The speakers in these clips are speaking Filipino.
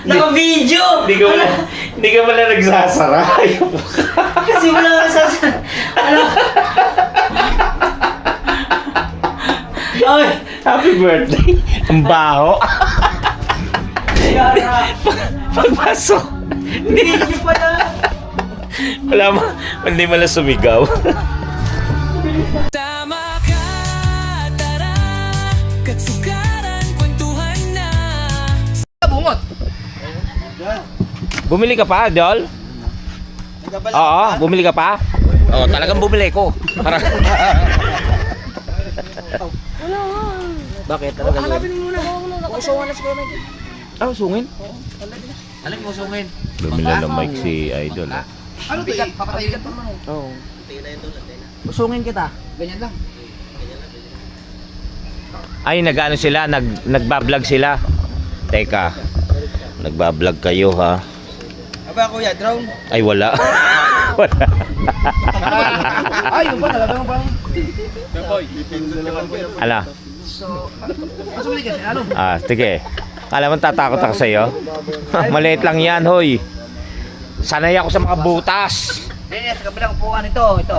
Naka-video! Hindi ka pala nagsasara. Kasi wala ka sasara. Ano? Ay! Happy birthday. Ang baho. Pagpasok. Video pala. Hindi mo lang sumigaw. Tama ka, tara, katsukaran, kwentuhan na. Bungot! Bumili ka pa, Dol? Oo, bumili ka pa? Oo, talagang bumili ko. Para... Bakit? Talaga Hanapin mo muna. Usawan na siguro natin. sungin? Alam mo sungin. Bumili ng mic si Idol. Ano to eh? Papatayin pa mo. Oo. Usungin kita. Ganyan lang. Ay, nag-ano sila? Nagbablog sila. Teka. Nagbablog kayo, ha? Aba kuya, drone. Ay, wala. Wala. Ay, yung ba? Talagang bang? Ala. Masuli ka, ano? Sige. Kala mo tatakot ako sa'yo? Maliit lang yan, hoy. Sanay ako sa mga butas. Hindi, sa kabilang upuan ito. Ito.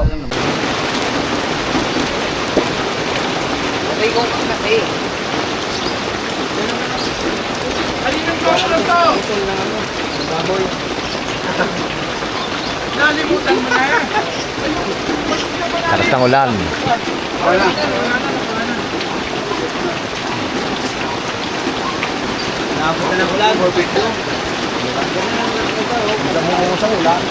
Okay ko kasi. Alinang ko lang to. Baboy. Nalimutan mo na. Karas ng ulan. Wala. Nakapot na ng ulan. Perfect mo. Damo mo sa ulan.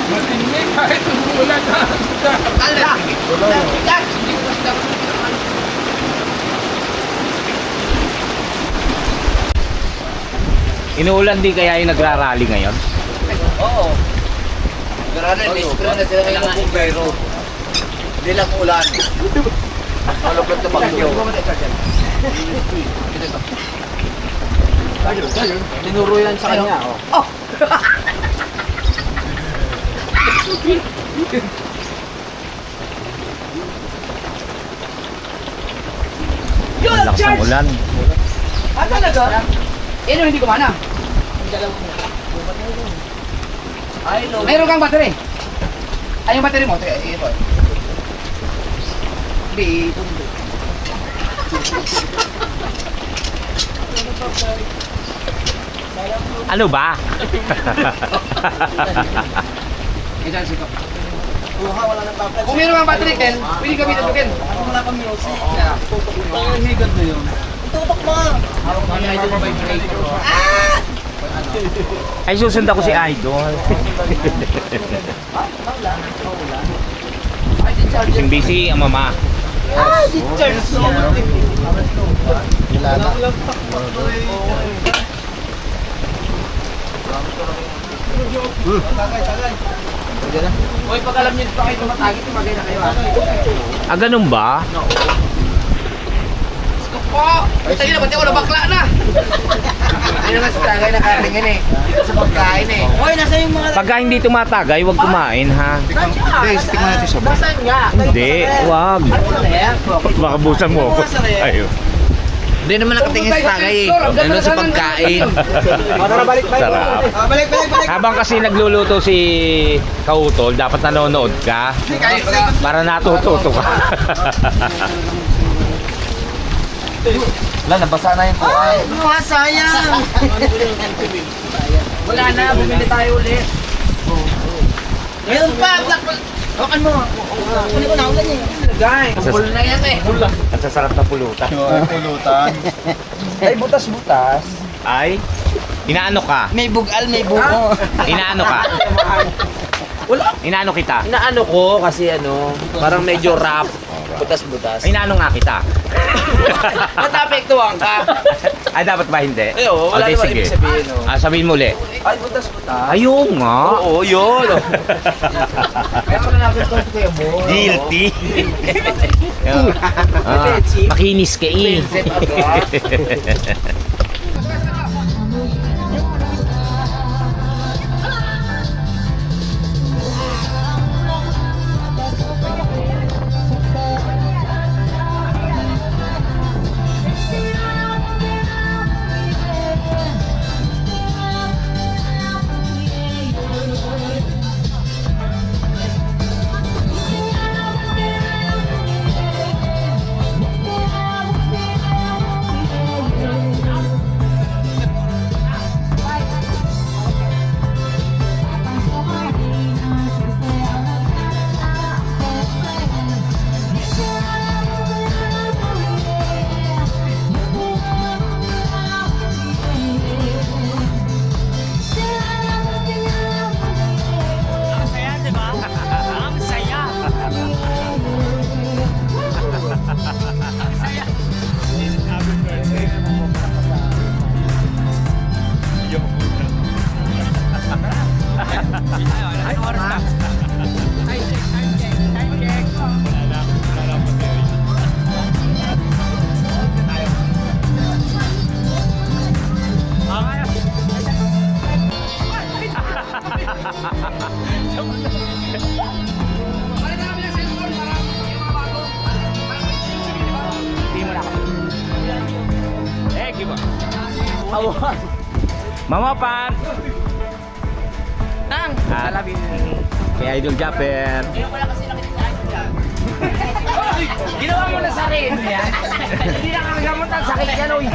Matinig kahit umulan na. Ala! Bigas! Inuulan din kaya yung nagrarally ngayon? Oo. Grabe, may spray na sila ngayon ng bumbero. Hindi lang ulan. Malupit na bagyo. Tinuro yan sa kanya. Oh! Ang lakas ng ulan. Ah, talaga? Yan hindi kumana. Mayroon kang battery. Ay, yung battery mo. Ito. Hindi, ito. Ano ba? Kung mayroon kang battery, Ken, pwede gamitin mo, Ken. Wala pang music. Ang higad na yun. Tutok mo! Ay, susundan ko si Idol. Yung busy ang mama. Discharge mo! Hoy, pag alam niyo pa kayo tumatagi, tumagay na kayo. Ganun ba? Po! Tayo na, pati ako na bakla na! Hindi naman sa tagay na karingin eh. Dito sa pagkain eh. Hoy, nasa yung mga... Pagka hindi tumatagay, huwag kumain, ha? Hindi, tingnan natin sa basa. Nasaan nga? Hindi, huwag. Baka busan mo ako. Ayun. Hindi naman nakatingin sa tagay eh. Ano sa pagkain. Sarap. Balik. Habang kasi nagluluto si Kautol, dapat nanonood ka. Para natututo ka. Wala, nabasa na yung kuhay. Ay, sayang! Wala na, bumili tayo ulit. Ngayon pa, hawakan mo. Kunin ko na ulan eh. Guys, full na yan eh. Ang sasarap na pulutan. Pulutan. Ay, butas-butas. Ay, inaano ka? May bugal, may buko. Inaano ka? Wala. Inaano kita? Inaano ko kasi parang medyo rap. Butas-butas. Inaano nga kita? Matapektuhan ka. Ay, dapat ba hindi? Eh, oo, wala Okay, naman sige. ibig sabihin, Sabihin mo ulit. Ay, butas-butas. Ayun nga. Oo, yun. Kaya ko na namin ito kuya mo. Guilty. Makinis ka eh. Thank you po. Mama Pan. Tang! Salamin. Kay Idol Japper. Ngayon ko lang kasi nakita sa akin yan. Ginawa mo na sa akin yan. Hindi na kakagamot ang sakit yan, oy.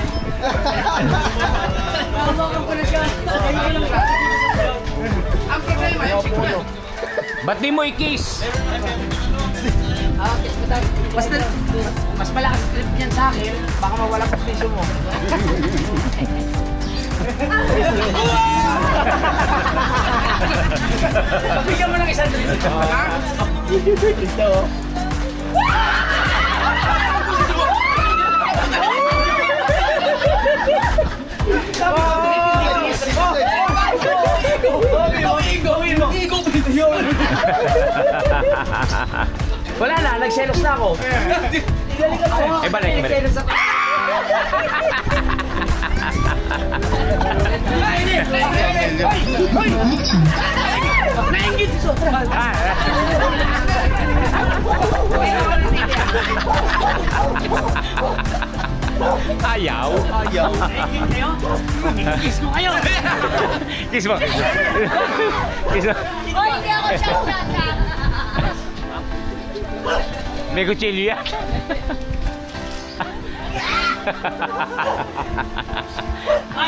Mawakan ko na siya. Ang problema yung signal. Ba't di mo i-kiss? Kiss mo tayo. Mas malakas trip niyan sa akin, baka mawala ang posisyon mo. Pagbigyan mo ng isang trip. Ha? Ito. Wala na, nagselos na ako. Eh, balik. Nagselos ako. Naingit si Sotra. Ayaw. Naingit kayo? Kiss ko kayo. Kiss mo. Kiss mo. Hoy, hindi ako shoutout ka. May kutsilyo yan.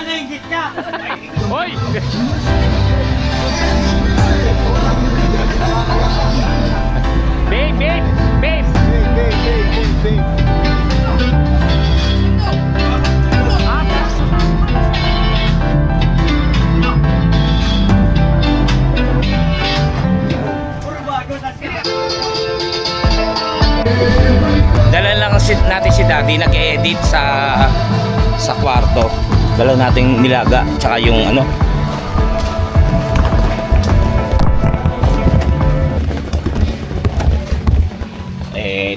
Naingit ka. Hoy! Babe! Dala lang natin si Daddy, nag-edit sa kwarto. Dala nating nilaga, tsaka yung ano.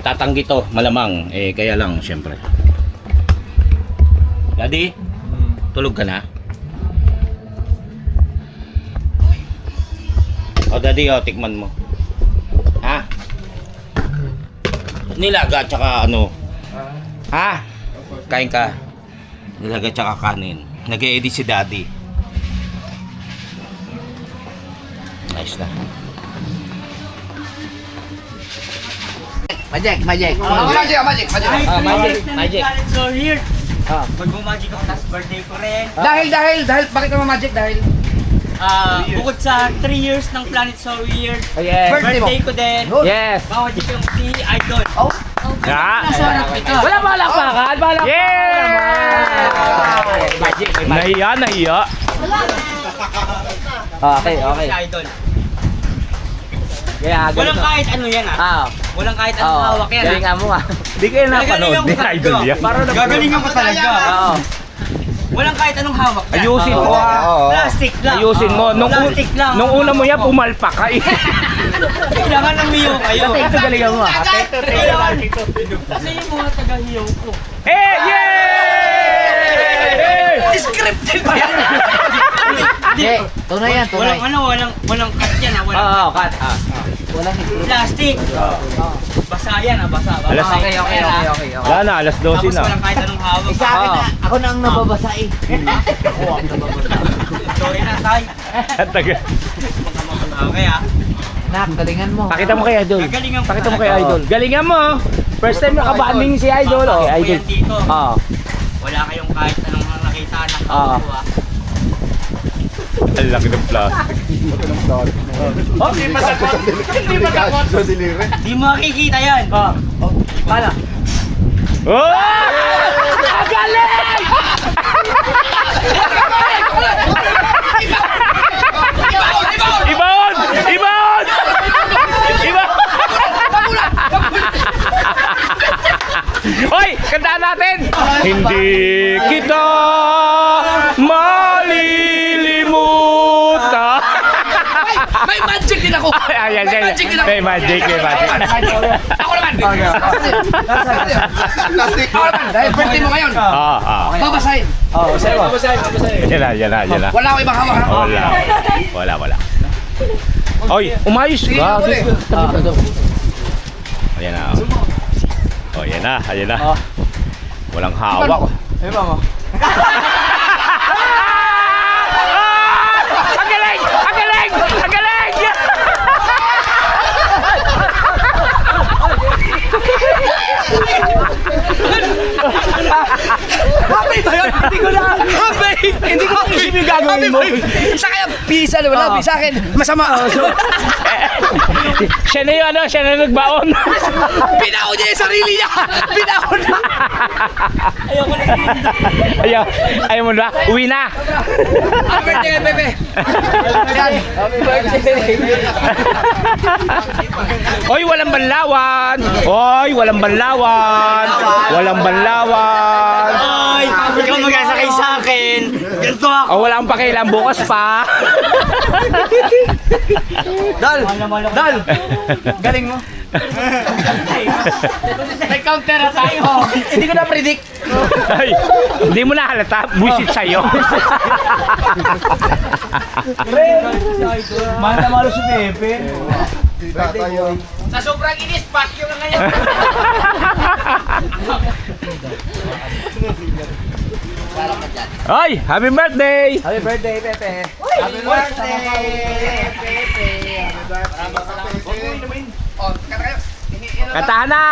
Tatanggi to, malamang. Kaya lang, syempre. Daddy, tulog ka na? O Daddy, tikman mo. Ha? Nilaga tsaka ano? Ha? Kain ka. Nilaga tsaka kanin. Nag-e-edit si Daddy. Nice na. Magic. Magic. So here. Mag-magic ako, tapos birthday ko rin. Dahil, bakit ka ma-magic? Dahil? Bukod sa 3 years ng Planet So Weird, Yes. birthday ko din. Yes. Magic yung si Idol. Ja. Wala palakpakan, palakpakan. Yeah! Magic, Nahiya. Okay. Si Idol. Walang kahit ano yan Walang kahit anong hawak yan Galingan mo Di kayo napanood ni Idol yan. Gagalingan ko talaga. Walang kahit anong hawak yan. Ayusin mo Plastic lang. Ayusin mo. Plastic lang. Nung una mo yan, pumalpak ka eh. Kailangan ng hiyo kayo. Ito galingan mo Kasi yung mga taga-hiyo ko. Yay! Scripted ba yan? Tunay yan, tunay. Walang cut yan walang cut. Walang Plastic. Basa yan basa. Alas- Okay. Wala na, alas 12 Tapos na. walang kahit anong hawak. Sa akin na, ako na ang nababasa eh. Sorry na, tay. Taga. Okay Nak, galingan mo. Pakita mo kay Idol. Gagalingan ko Pakita mo talaga. kay Idol. Galingan mo. First time nakabanding si Idol. Papasok ko Idol. yan dito. Wala kayong kahit anong nakita na Ah. kakuha. Ang laki ng plastic. Hindi matakot. Hindi mo makikita yan. Pala. Oh! Ang galing! Ibaon! Hoy! Kantaan natin! Hindi kita malilimutan. May magic din ako. May magic. Ako naman. Dahil birthday mo ngayon. Babasahin. Yan na. Wala ako ibang hawak. Wala. Oy, umayos ka. Ayan na. Oh, ayan na. Walang hawak. Ang galing! Ang galing! Ang galing! Happy ba yun? Hindi ko na. Happy! Hindi ko isip yung gagawin mo. Sa kaya pisa, wala. Sa akin, masama. Siya na yung ano, siya na nagbaon. Pinako niya yung sarili niya. Pinako na. Ayaw mo na? Uwi na. Happy birthday, Pepe. Happy birthday. Oy, walang banlawan. Oy, walang banlawan. Walang banlawan. Ay, ikaw mag-asakay sa akin. Ganito ako. Oh, wala akong pakialam, bukas pa. Dal! Dal! Galing mo. May counter na tayo. Hindi ko na-predict. Ay, hindi mo na halata, buisit sa'yo. Mahal na malo si Pepe. Tayo. Sa sobrang inis, pack yung ngayon. Ay, happy birthday! Happy birthday, Pepe. Happy birthday, Pepe. Katahan na!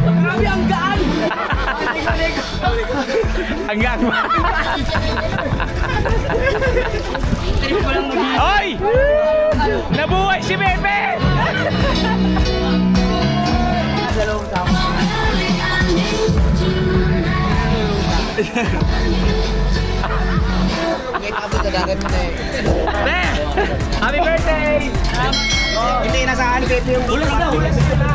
Grabe ang gaan! Hanggang Hoy! Nabuhay si Bebe! Kahit abot sa dagat mo na eh. Be! Happy birthday! Hindi, nasa akin yung Hulas na, hulas na!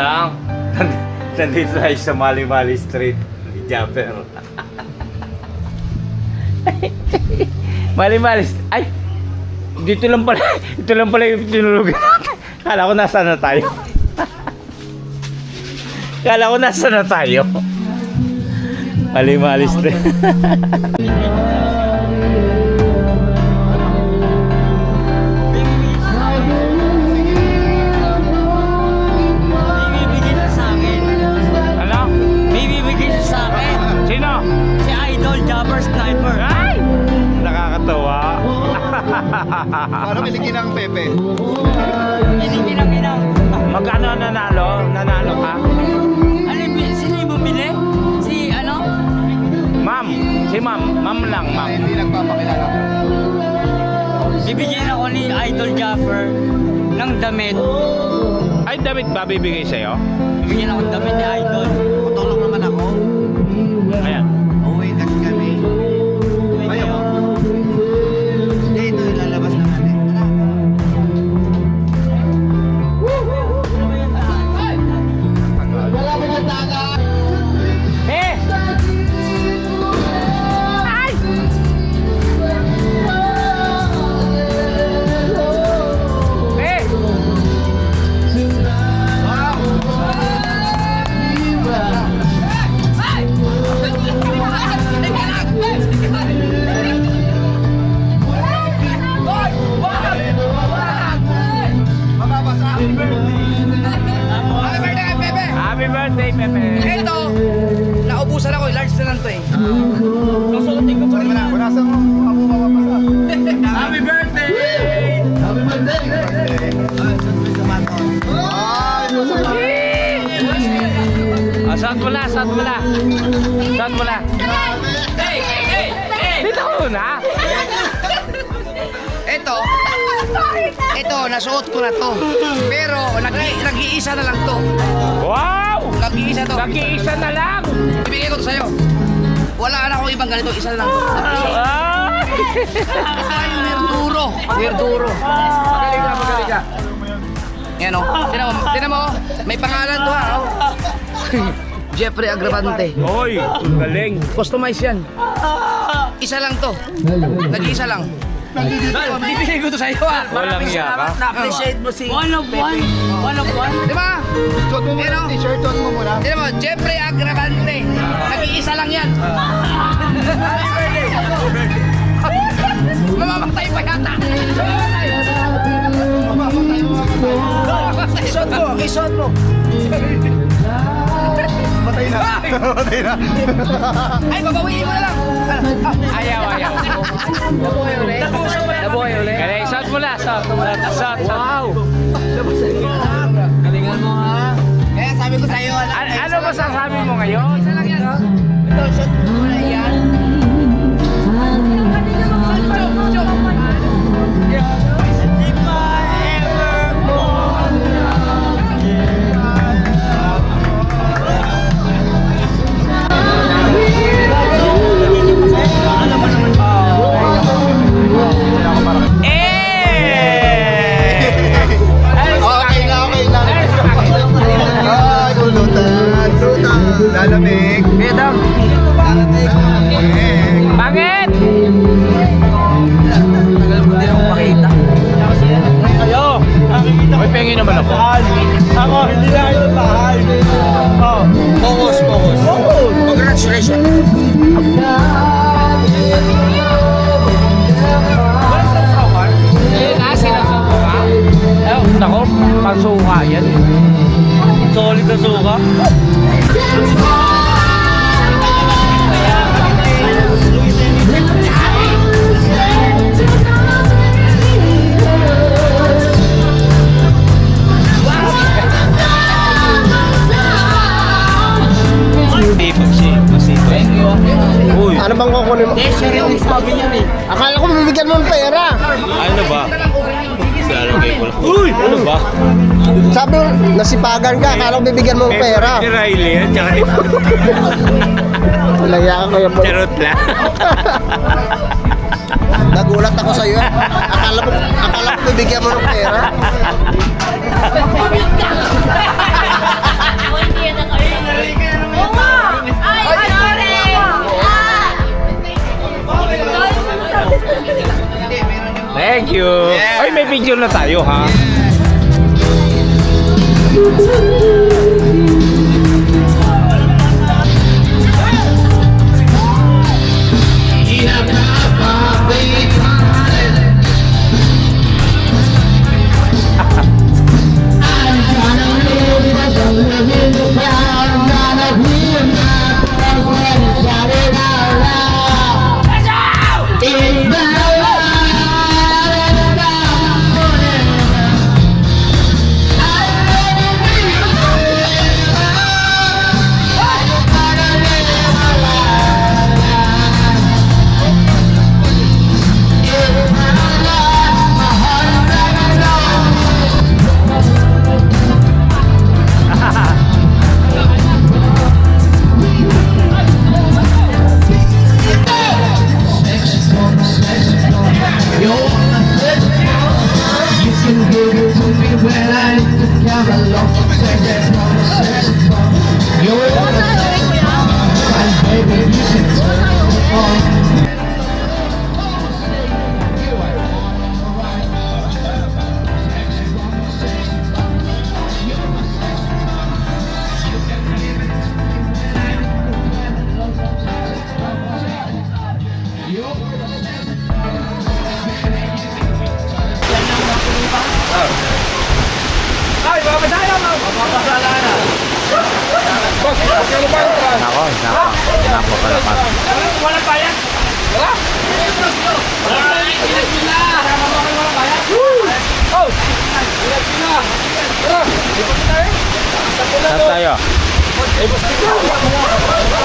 lang. Nandito tayo sa Mali-Mali Street. Japper. Mali-Mali Street. Ay! Dito lang pala. Ito lang pala yung tinulugan natin. Kala ko nasa na tayo. Kala ko nasa na tayo. Mali-Mali Street. Ano? May bibigay siya sa akin. Sino? Si Idol Jabber Sniper. Ay! Nakakatawa. Paano kiligin ang Pepe? Ginang-ginang. Magkano nanalo? Nanalo ka? Ano, sino yung bumili? Si ano? Ma'am. Si ma'am. Ma'am lang, ma'am. Hindi nagpapakilala. Bibigyan ako ni Idol Jabber ng damit. Ay, damit ba bibigay sa'yo? Bibigyan ako ng damit ni Idol. Tutulong naman ako. Ayan. Uwi kasi kami. Ayaw. Hindi, ito ilalabas na natin. Eh! Ay! Eh! Mababasa. Happy birthday, Pepe! Ito, naubusan ako. Large na lang to eh. Susuotin ko pa rin. Wala sa mo. Ako mababasa. Happy birthday! Saan mo na, saan mo na? Saan mo na? Dito ko na! Ito, nasuot ko na to. Pero, nag-iisa na lang to. Wow! Nag-iisa to. Nag-iisa na lang! Ibigay ko to sa'yo. Wala na akong ibang ganito. Isa na lang to. Ay! Ay, Verduro. Verduro. Magaling ka, magaling ka. Yan o. Tinan mo. May pangalan to ha. Jeffrey Agravante. Oy, galing. Customize yan. Isa lang to. Nag-iisa lang. Bibigay ko to sa'yo ha. Walang iya ka. Na-appreciate mo si One of one. One of one. Diba? Suot mo muna ang t-shirt. Suot mo muna. Tinan mo, Jeffrey Agravante. Nag-iisa lang yan. Happy birthday. Mamamatay pa yata. Mamamatay. Isot mo, isot mo. Matay na. Matay na. Ay, babawiin mo na lang. Ayaw, ayaw. Nabuhay ulit. Nabuhay ulit. Kaya isot mo na, shot. Shot. Wow! Galingan mo ha. Kaya sabi ko sa'yo, Ano masasabi mo ngayon? Isa lang yan. Ito, shot mo na yan. Okay lang. Ay, gulutan. Lalamig. Medam. Bakit? Tagal mo din ako makita. Kayo! May pengi naman ako. Ako, hindi na kayo mahal. Oh. Focus. Congratulations. Sinasuko ka? Nako, pasuka yan. Solid na suka. Uy, Ano bang kukunin mo? Siya rin yung sabi niya eh. Akala ko bibigyan mo ng pera. ano ba? Uy, ano ba? Sabi mo, nasipagan ka. Akala ko bibigyan mo ng pera. Ni Riley yan, tsaka ni Laya ka kaya po. Charot lang. Nagulat ako sa iyo. Akala ko bibigyan mo ng pera. Thank you. Yeah. Ay, may video na tayo, ha? Nako, kalapas. Wala bayad. Wala. Wala. Wala bayad. Oh. Saan tayo?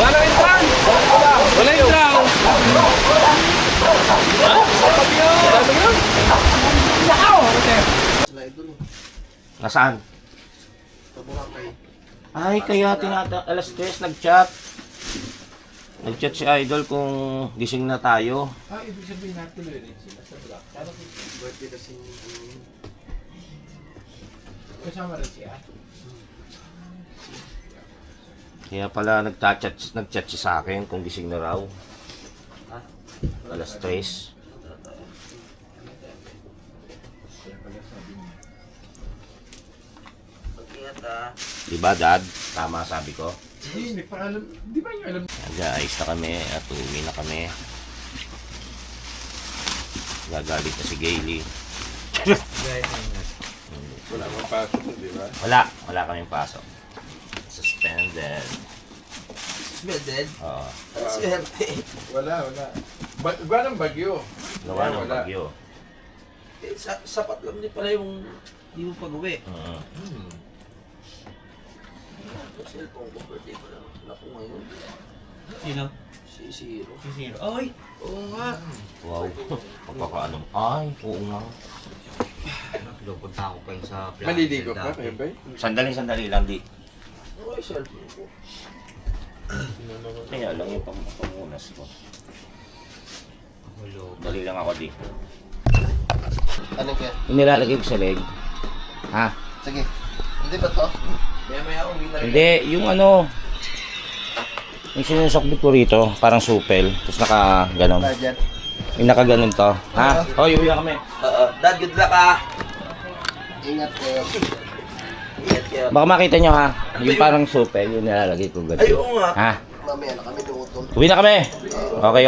Wala intran. Wala intran. Nasaan? Ay, kaya alas 3 nag-chat. Nag-chat si Idol kung gising na tayo. Ibig sabihin natin rin sila sa vlog. Birthday kasi Kasama rin siya. Kaya pala nag-chat siya sa akin kung gising na raw. Alas 3. Diba, Dad? Tama sabi ko. Hindi pa alam. Di ba yung alam? Nag-aayos na kami at uwi na kami. Gagalit na si Gailey. Wala mong pasok, di ba? Wala kaming pasok. Suspended. Suspended? Oo. Swerte. Wala. Gawa ng bagyo. Gawa ng Wala. bagyo. Sapat lang din pala yung di mo pag-uwi. Cellphone ko, birthday ko lang. Naku ngayon. Sino? Si Zero. Si Zero. Oy. Oo nga. Wow. Pagkakaanong. Ay, oo nga. Pupunta ako pa yung sa Maliligo ka, kaya ba? Sandali lang, di. Oo, yung cellphone ko. Kaya lang yung pamunas ko. Dali lang ako, di. Ano kaya? Yung nilalagay ko sa leg. Ha? Sige. Hindi ba to? Maya uwi na rin. Hindi, yung ano. Yung sinusokbit ko rito, parang supel. Tapos naka-ganon. Dyan. Yung naka-ganon to. Ha? Hoy, uwi na kami. Dad, good luck ah. Ingat kayo. Ingat kayo. Baka makita nyo ha. Yung parang supel, yung nilalagay ko ganun. Ay, oo nga. Ha? Mamaya na kami dumutol. Uwi na kami. Okay.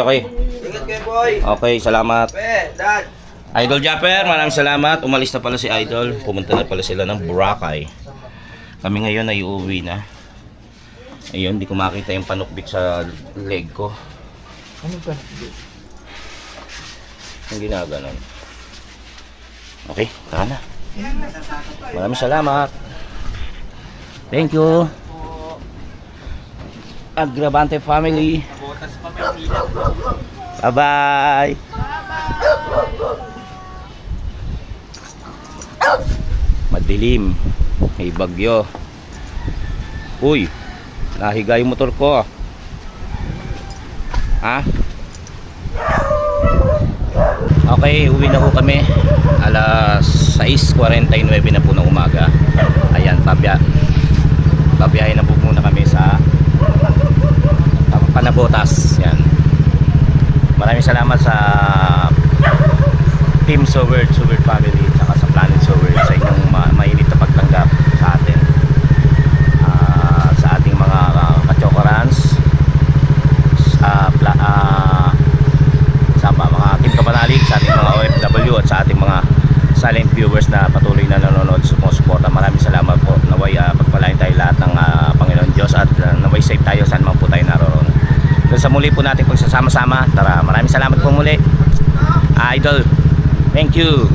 Ingat kayo, boy. Okay, salamat. Dad. Idol Japper, maraming salamat. Umalis na pala si Idol. Pumunta na pala sila ng Boracay. Kami ngayon ay uuwi na. Ayun, di ko makita yung panukbit sa leg ko. Ano ba? Yung ginaganon. Okay, tara na. Maraming salamat. Thank you. Agravante family. Bye-bye. Madilim. May bagyo. Uy, nahiga yung motor ko. Ha? Okay, uwi na po kami. Alas 6:49 na po ng umaga. Ayan, babiyahin na po muna kami sa Panabotas. Yan. Maraming salamat sa Team Soward Family, tsaka sa Planet Soward sa inyong mainit na pagtanggap sa atin. Sa ating mga kachokarans, sa mga Team Kapanalig, sa ating mga OFW at sa ating mga silent viewers na patuloy na nanonood, sumusuporta. Maraming salamat po. Naway pagpalain tayo lahat ng Panginoon Diyos at naway safe tayo saan man po tayo naroon. Sa muli po natin pagsasama-sama. Tara, maraming salamat po muli. Idol, thank you.